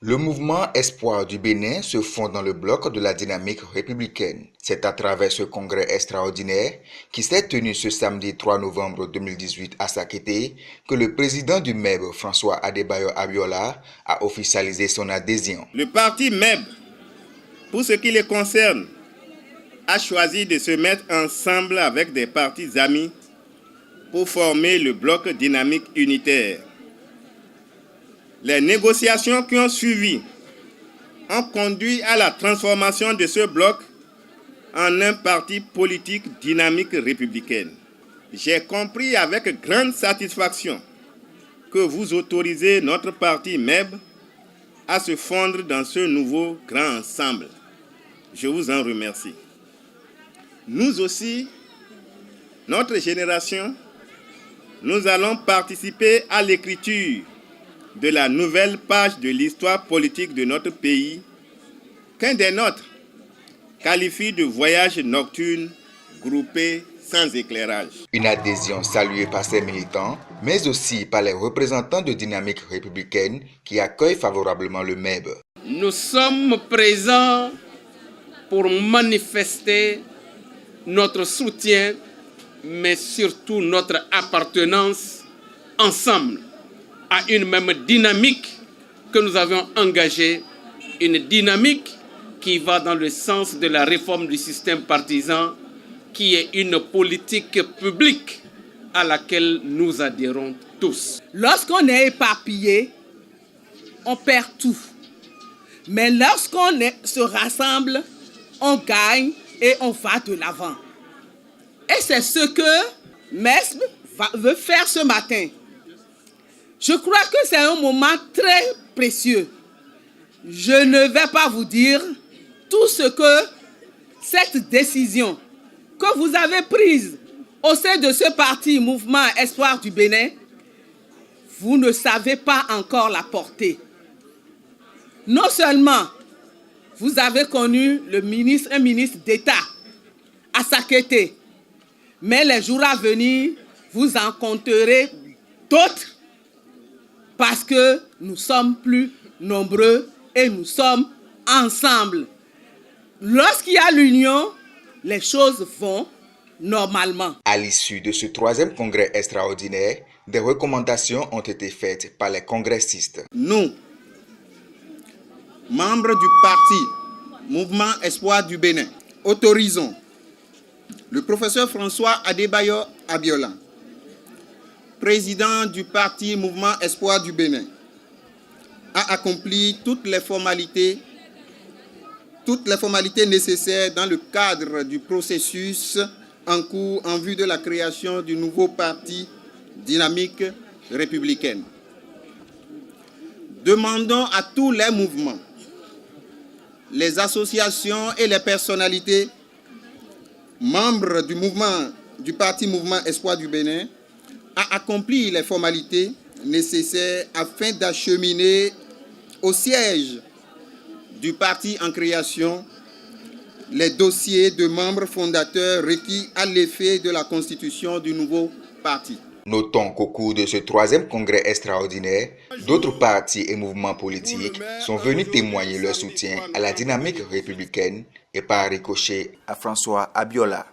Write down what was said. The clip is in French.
Le mouvement Espoir du Bénin se fonde dans le bloc de la dynamique républicaine. C'est à travers ce congrès extraordinaire qui s'est tenu ce samedi 3 novembre 2018 à Sakété que le président du MEB, François Adebayo Abiola, a officialisé son adhésion. Le parti MEB, pour ce qui les concerne, a choisi de se mettre ensemble avec des partis amis pour former le bloc dynamique unitaire. Les négociations qui ont suivi ont conduit à la transformation de ce bloc en un parti politique dynamique républicaine. J'ai compris avec grande satisfaction que vous autorisez notre parti MEB à se fondre dans ce nouveau grand ensemble. Je vous en remercie. Nous aussi, notre génération, nous allons participer à l'écriture de la nouvelle page de l'histoire politique de notre pays qu'un des nôtres qualifie de voyage nocturne groupé sans éclairage. Une adhésion saluée par ses militants, mais aussi par les représentants de Dynamique républicaine qui accueillent favorablement le MEB. Nous sommes présents pour manifester notre soutien, mais surtout notre appartenance ensemble à une même dynamique que nous avons engagée, une dynamique qui va dans le sens de la réforme du système partisan, qui est une politique publique à laquelle nous adhérons tous. Lorsqu'on est éparpillé, on perd tout. Mais lorsqu'on se rassemble, on gagne et on va de l'avant. Et c'est ce que MESB veut faire ce matin. Je crois que c'est un moment très précieux. Je ne vais pas vous dire tout ce que cette décision que vous avez prise au sein de ce parti Mouvement Espoir du Bénin, vous ne savez pas encore la portée. Non seulement vous avez connu un ministre d'État à Sakété, mais les jours à venir, vous en compterez d'autres parce que nous sommes plus nombreux et nous sommes ensemble. Lorsqu'il y a l'union, les choses vont normalement. À l'issue de ce troisième congrès extraordinaire, des recommandations ont été faites par les congressistes. Nous, membres du parti Mouvement Espoir du Bénin, autorisons le professeur François Adebayo Abiola, président du parti Mouvement Espoir du Bénin, a accompli toutes les formalités nécessaires dans le cadre du processus en cours en vue de la création du nouveau parti dynamique républicaine. Demandons à tous les mouvements, les associations et les personnalités membres du parti Mouvement Espoir du Bénin à accomplir les formalités nécessaires afin d'acheminer au siège du parti en création les dossiers de membres fondateurs requis à l'effet de la constitution du nouveau parti. Notons qu'au cours de ce troisième congrès extraordinaire, d'autres partis et mouvements politiques sont venus témoigner leur soutien à la dynamique républicaine et par ricochet à François Abiola.